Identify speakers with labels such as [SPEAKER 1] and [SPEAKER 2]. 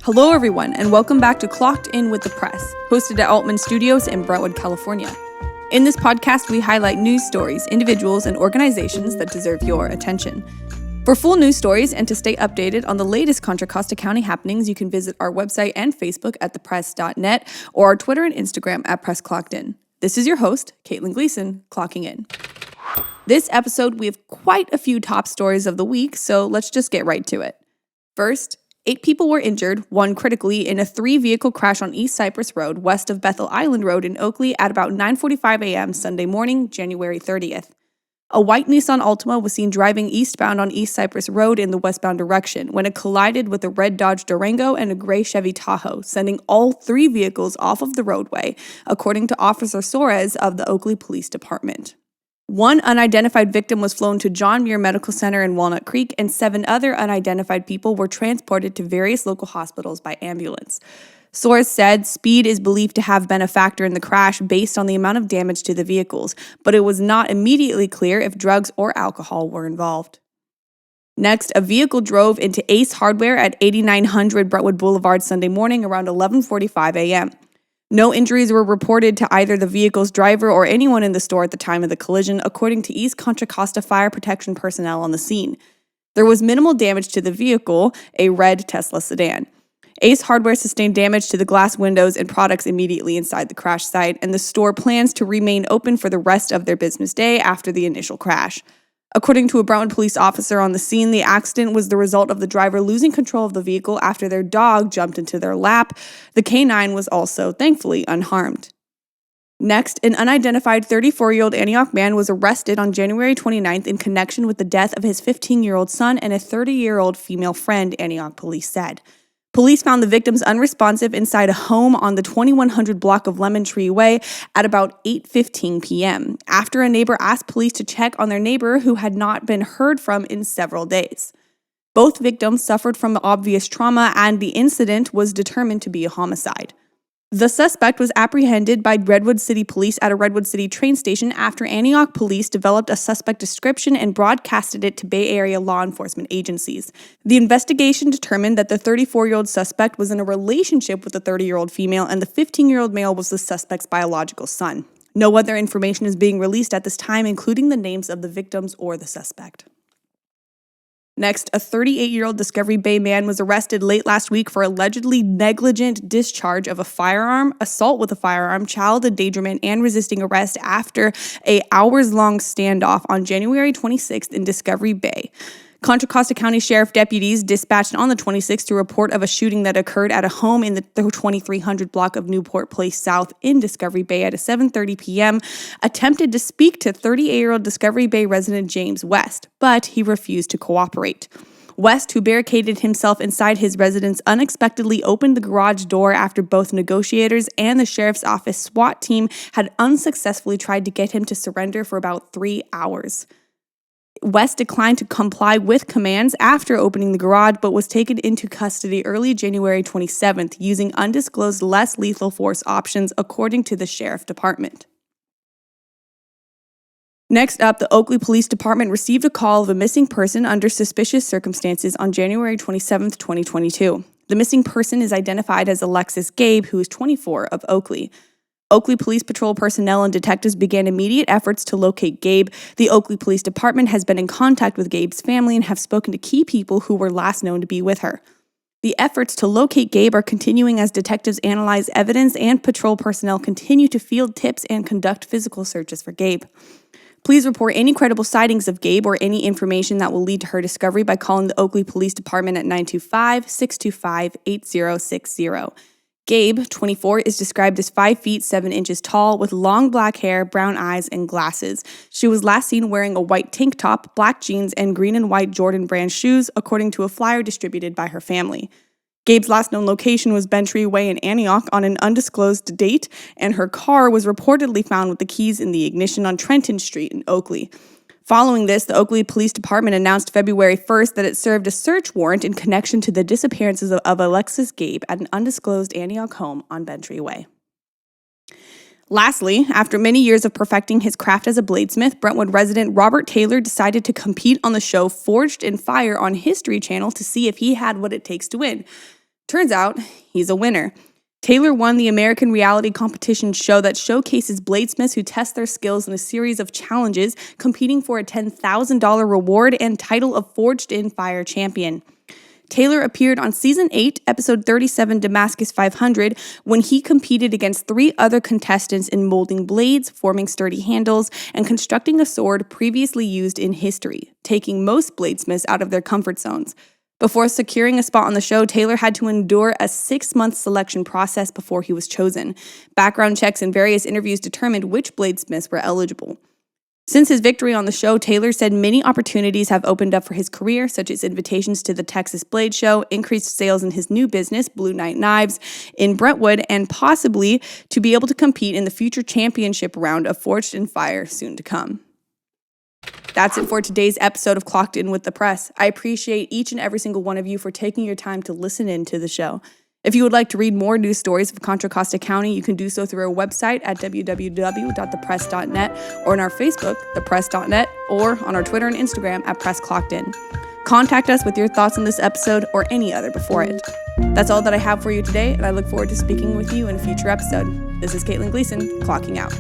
[SPEAKER 1] Hello everyone, and welcome back to Clocked In with the Press, hosted at Altman Studios in Brentwood, California. In this podcast, we highlight news stories, individuals, and organizations that deserve your attention. For full news stories and to stay updated on the latest Contra Costa County happenings, you can visit our website and Facebook at thepress.net or our Twitter and Instagram at PressClockedIn. This is your host, Caitlin Gleason, clocking in. This episode, we have quite a few top stories of the week, so let's just get right to it. First, 8 people were injured, 1 critically, in a 3-vehicle crash on East Cypress Road, west of Bethel Island Road in Oakley at about 9:45 a.m. Sunday morning, January 30th. A white Nissan Altima was seen driving eastbound on East Cypress Road in the westbound direction when it collided with a red Dodge Durango and a gray Chevy Tahoe, sending all 3 vehicles off of the roadway, according to Officer Soares of the Oakley Police Department. 1 unidentified victim was flown to John Muir Medical Center in Walnut Creek, and 7 other unidentified people were transported to various local hospitals by ambulance. Soares said speed is believed to have been a factor in the crash based on the amount of damage to the vehicles, but it was not immediately clear if drugs or alcohol were involved. Next, a vehicle drove into Ace Hardware at 8900 Brentwood Boulevard Sunday morning around 11:45 a.m. No injuries were reported to either the vehicle's driver or anyone in the store at the time of the collision, according to East Contra Costa fire protection personnel on the scene. There was minimal damage to the vehicle, a red Tesla sedan. Ace Hardware sustained damage to the glass windows and products immediately inside the crash site, and the store plans to remain open for the rest of their business day after the initial crash. According to a Brentwood police officer on the scene, the accident was the result of the driver losing control of the vehicle after their dog jumped into their lap. The canine was also, thankfully, unharmed. Next, an unidentified 34-year-old Antioch man was arrested on January 29th in connection with the death of his 15-year-old son and a 30-year-old female friend, Antioch police said. Police found the victims unresponsive inside a home on the 2100 block of Lemon Tree Way at about 8:15 p.m. after a neighbor asked police to check on their neighbor who had not been heard from in several days. Both victims suffered from obvious trauma, and the incident was determined to be a homicide. The suspect was apprehended by Redwood City Police at a Redwood City train station after Antioch Police developed a suspect description and broadcasted it to Bay Area law enforcement agencies. The investigation determined that the 34-year-old suspect was in a relationship with the 30-year-old female, and the 15-year-old male was the suspect's biological son. No other information is being released at this time, including the names of the victims or the suspect. Next, a 38-year-old Discovery Bay man was arrested late last week for allegedly negligent discharge of a firearm, assault with a firearm, child endangerment, and resisting arrest after an hours-long standoff on January 26th in Discovery Bay. Contra Costa County Sheriff deputies dispatched on the 26th to report of a shooting that occurred at a home in the 2300 block of Newport Place South in Discovery Bay at 7:30 p.m., attempted to speak to 38-year-old Discovery Bay resident James West, but he refused to cooperate. West, who barricaded himself inside his residence, unexpectedly opened the garage door after both negotiators and the sheriff's office SWAT team had unsuccessfully tried to get him to surrender for about 3 hours. West declined to comply with commands after opening the garage, but was taken into custody early January 27th using undisclosed less lethal force options, according to the sheriff department. Next up, the Oakley Police Department received a call of a missing person under suspicious circumstances on January 27th, 2022. The missing person is identified as Alexis Gabe, who is 24, of Oakley. Oakley Police Patrol personnel and detectives began immediate efforts to locate Gabe. The Oakley Police Department has been in contact with Gabe's family and have spoken to key people who were last known to be with her. The efforts to locate Gabe are continuing as detectives analyze evidence and patrol personnel continue to field tips and conduct physical searches for Gabe. Please report any credible sightings of Gabe or any information that will lead to her discovery by calling the Oakley Police Department at 925-625-8060. Gabe, 24, is described as 5 feet 7 inches tall with long black hair, brown eyes, and glasses. She was last seen wearing a white tank top, black jeans, and green and white Jordan brand shoes, according to a flyer distributed by her family. Gabe's last known location was Bentry Way in Antioch on an undisclosed date, and her car was reportedly found with the keys in the ignition on Trenton Street in Oakley. Following this, the Oakley Police Department announced February 1st that it served a search warrant in connection to the disappearances of Alexis Gabe at an undisclosed Antioch home on Bentry Way. Lastly, after many years of perfecting his craft as a bladesmith, Brentwood resident Robert Taylor decided to compete on the show Forged in Fire on History Channel to see if he had what it takes to win. Turns out, he's a winner. Taylor won the American reality competition show that showcases bladesmiths who test their skills in a series of challenges, competing for a $10,000 reward and title of Forged in Fire champion. Taylor appeared on Season 8, Episode 37, Damascus 500, when he competed against 3 other contestants in molding blades, forming sturdy handles, and constructing a sword previously used in history, taking most bladesmiths out of their comfort zones. Before securing a spot on the show, Taylor had to endure a 6-month selection process before he was chosen. Background checks and various interviews determined which bladesmiths were eligible. Since his victory on the show, Taylor said many opportunities have opened up for his career, such as invitations to the Texas Blade Show, increased sales in his new business, Blue Knight Knives, in Brentwood, and possibly to be able to compete in the future championship round of Forged in Fire soon to come. That's it for today's episode of Clocked In with the Press. I appreciate each and every single one of you for taking your time to listen in to the show. If you would like to read more news stories of Contra Costa County, you can do so through our website at www.thepress.net or on our Facebook, thepress.net, or on our Twitter and Instagram at PressClockedIn. Contact us with your thoughts on this episode or any other before it. That's all that I have for you today, and I look forward to speaking with you in a future episode. This is Caitlin Gleason, clocking out.